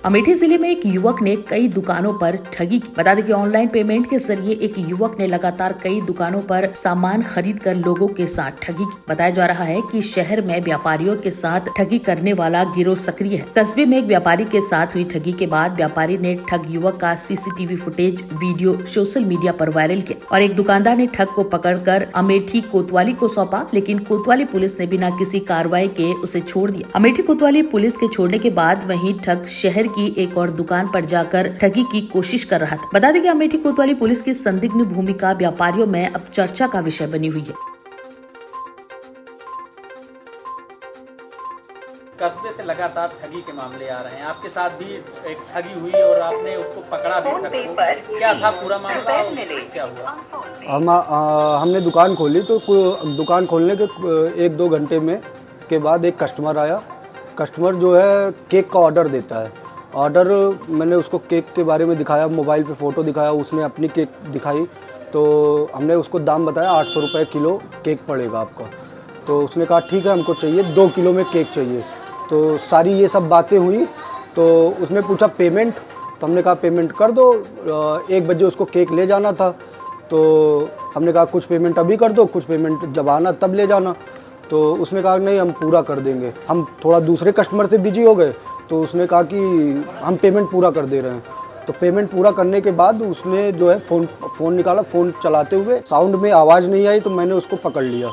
अमेठी जिले में एक युवक ने कई दुकानों पर ठगी की। बता दें कि ऑनलाइन पेमेंट के जरिए एक युवक ने लगातार कई दुकानों पर सामान खरीद कर लोगों के साथ ठगी की। बताया जा रहा है कि शहर में व्यापारियों के साथ ठगी करने वाला गिरोह सक्रिय है। कस्बे में एक व्यापारी के साथ हुई ठगी के बाद व्यापारी ने ठग युवक का CCTV footage video social media पर वायरल किया और एक दुकानदार ने ठग को पकड़कर अमेठी कोतवाली को सौंपा, लेकिन कोतवाली पुलिस ने बिना किसी कार्रवाई के उसे छोड़ दिया। अमेठी कोतवाली पुलिस के छोड़ने के बाद वहीं ठग शहर की एक और दुकान पर जाकर ठगी की कोशिश कर रहा था। बता दें कि अमेठी कोतवाली पुलिस की संदिग्ध भूमिका व्यापारियों में अब चर्चा का विषय बनी हुई है। कस्बे से लगातार ठगी के मामले आ रहे हैं। आपके साथ भी एक ठगी हुई और आपने उसको पकड़ा भी। ठग को क्या था पूरा मामला, क्या हुआ? हमने दुकान खोली तो दुकान खोलने के 1-2 घंटे में के बाद एक कस्टमर आया। कस्टमर जो है केक का ऑर्डर देता है। ऑर्डर मैंने उसको केक के बारे में दिखाया, मोबाइल पे फ़ोटो दिखाया, उसने अपनी केक दिखाई तो हमने उसको दाम बताया 800 रुपये किलो केक पड़ेगा आपका। तो उसने कहा ठीक है, हमको चाहिए 2 किलो में केक चाहिए। तो सारी ये सब बातें हुई तो उसने पूछा पेमेंट, तो हमने कहा पेमेंट कर दो, 1 बजे उसको केक ले जाना था। तो हमने कहा कुछ पेमेंट अभी कर दो, कुछ पेमेंट जब आना तब ले जाना। तो उसने कहा नहीं, हम पूरा कर देंगे। हम थोड़ा दूसरे कस्टमर से बिजी हो गए तो उसने कहा कि हम पेमेंट पूरा कर दे रहे हैं। तो पेमेंट पूरा करने के बाद उसने जो है फ़ोन निकाला। फ़ोन चलाते हुए साउंड में आवाज़ नहीं आई तो मैंने उसको पकड़ लिया,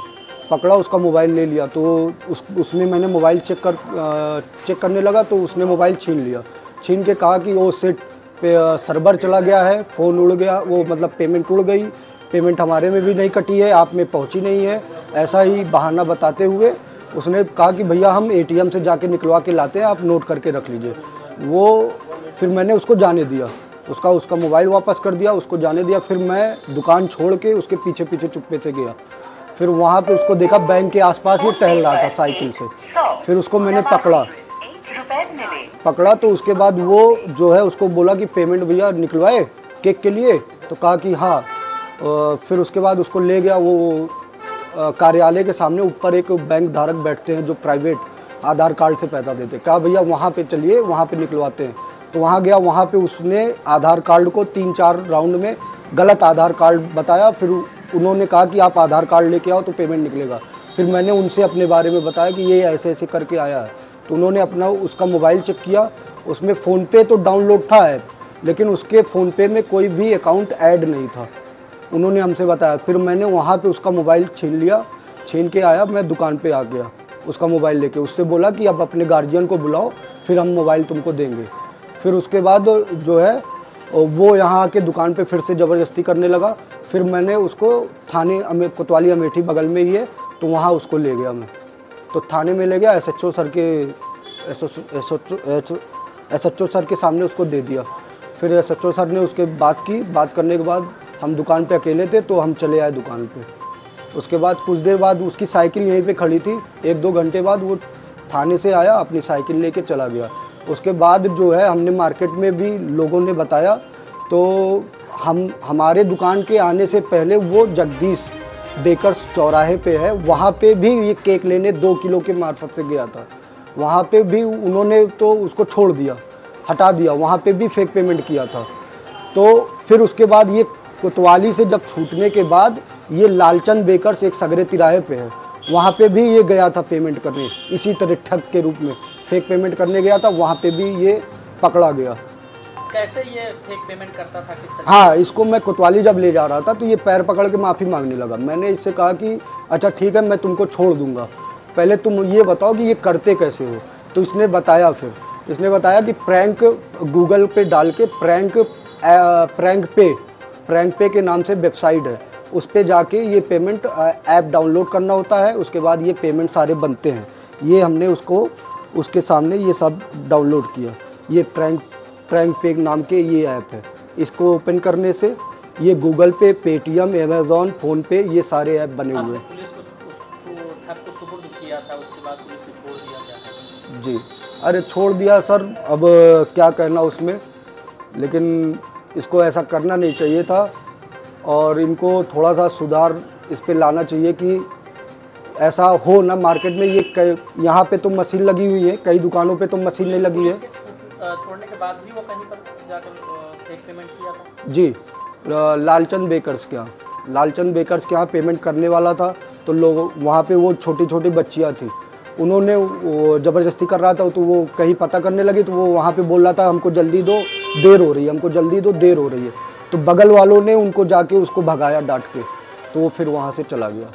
पकड़ा, उसका मोबाइल ले लिया। तो उसमें मैंने मोबाइल चेक करने लगा तो उसने मोबाइल छीन लिया। छीन के कहा कि वो सेट पे सर्वर चला गया है, फ़ोन उड़ गया, वो मतलब पेमेंट उड़ गई, पेमेंट हमारे में भी नहीं कटी है, आप में पहुंची नहीं है। ऐसा ही बहाना बताते हुए उसने कहा कि भैया हम एटीएम से जाके निकलवा के लाते हैं, आप नोट करके रख लीजिए। वो फिर मैंने उसको जाने दिया, उसका मोबाइल वापस कर दिया, उसको जाने दिया। फिर मैं दुकान छोड़ के उसके पीछे पीछे चुप्पे से गया। फिर वहाँ पे उसको देखा बैंक के आसपास ही टहल रहा था साइकिल से। फिर उसको मैंने पकड़ा तो उसके बाद वो जो है उसको बोला कि पेमेंट भैया निकलवाए केक के लिए, तो कहा कि हाँ। फिर उसके बाद उसको ले गया वो कार्यालय के सामने। ऊपर एक बैंक धारक बैठते हैं जो प्राइवेट आधार कार्ड से पैसा देते। कहा भैया वहाँ पे चलिए, वहाँ पे निकलवाते हैं। तो वहाँ गया, वहाँ पे उसने आधार कार्ड को 3-4 राउंड में गलत आधार कार्ड बताया। फिर उन्होंने कहा कि आप आधार कार्ड लेके आओ तो पेमेंट निकलेगा। फिर मैंने उनसे अपने बारे में बताया कि ये ऐसे ऐसे करके आया है। तो उन्होंने उसका मोबाइल चेक किया, उसमें फ़ोनपे तो डाउनलोड था ऐप, लेकिन उसके फ़ोनपे में कोई भी अकाउंट ऐड नहीं था, उन्होंने हमसे बताया। फिर मैंने वहाँ पे उसका मोबाइल छीन लिया, छीन के आया, मैं दुकान पे आ गया उसका मोबाइल लेके। उससे बोला कि अब अपने गार्जियन को बुलाओ, फिर हम मोबाइल तुमको देंगे। फिर उसके बाद जो है वो यहाँ आके दुकान पे फिर से ज़बरदस्ती करने लगा। फिर मैंने उसको थाने कोतवाली अमेठी बगल में ही है, तो वहाँ उसको ले गया मैं। तो थाने में ले गया, एसएचओ सर के सामने उसको दे दिया। फिर एसएचओ सर ने उसके बात करने के बाद हम दुकान पे अकेले थे तो हम चले आए दुकान पे। उसके बाद कुछ देर बाद उसकी साइकिल यहीं पे खड़ी थी। 1-2 घंटे बाद वो थाने से आया, अपनी साइकिल लेके चला गया। उसके बाद जो है हमने मार्केट में भी लोगों ने बताया तो हमारे दुकान के आने से पहले वो जगदीश बेकर्स चौराहे पे है, वहाँ पे भी ये केक लेने 2 किलो के मार्फत से गया था। वहाँ पे भी उन्होंने तो उसको छोड़ दिया, हटा दिया, वहाँ पे भी फेक पेमेंट किया था। तो फिर उसके बाद ये कोतवाली से जब छूटने के बाद ये लालचंद बेकर्स एक सगरे तिराहे पे है, वहाँ पे भी ये गया था पेमेंट करने, इसी तरह ठग के रूप में फेक पेमेंट करने गया था। वहाँ पे भी ये पकड़ा गया। कैसे ये फेक पेमेंट करता था, किस तरह? हाँ, इसको मैं कोतवाली जब ले जा रहा था तो ये पैर पकड़ के माफ़ी मांगने लगा। मैंने इससे कहा कि अच्छा ठीक है, मैं तुमको छोड़ दूंगा, पहले तुम ये बताओ कि ये करते कैसे हो। तो इसने बताया, फिर इसने बताया कि प्रैंक गूगल पे डाल के प्रैंक पे के नाम से वेबसाइट है, उस पे जाके ये पेमेंट ऐप डाउनलोड करना होता है। उसके बाद ये पेमेंट सारे बनते हैं। ये हमने उसके सामने ये सब डाउनलोड किया। ये प्रैंक पे नाम के ये ऐप है, इसको ओपन करने से ये गूगल पे, पेटीएम, अमेज़ॉन, फ़ोनपे, ये सारे ऐप बने हुए हैं। पुलिस को ठग को सुपुर्द किया था, उसके बाद पुलिस ने छोड़ दिया क्या? जी, अरे छोड़ दिया सर, अब क्या कहना उसमें, लेकिन इसको ऐसा करना नहीं चाहिए था और इनको थोड़ा सा सुधार इस पे लाना चाहिए कि ऐसा हो ना मार्केट में। ये यहाँ पे तो मशीन लगी हुई है, कई दुकानों पे तो मशीन नहीं लगी है। छोड़ने के बाद भी वो कहीं पर जाकर फेक पेमेंट किया था? जी, लालचंद बेकर्स के यहाँ पेमेंट करने वाला था, तो लोग वहाँ पे वो छोटी छोटी बच्चियाँ थी, उन्होंने वो ज़बरदस्ती कर रहा था, तो वो कहीं पता करने लगी, तो वो वहाँ पे बोल रहा था हमको जल्दी दो, देर हो रही है, हमको जल्दी दो, देर हो रही है। तो बगल वालों ने उनको जाके उसको भगाया डांट के, तो वो फिर वहाँ से चला गया।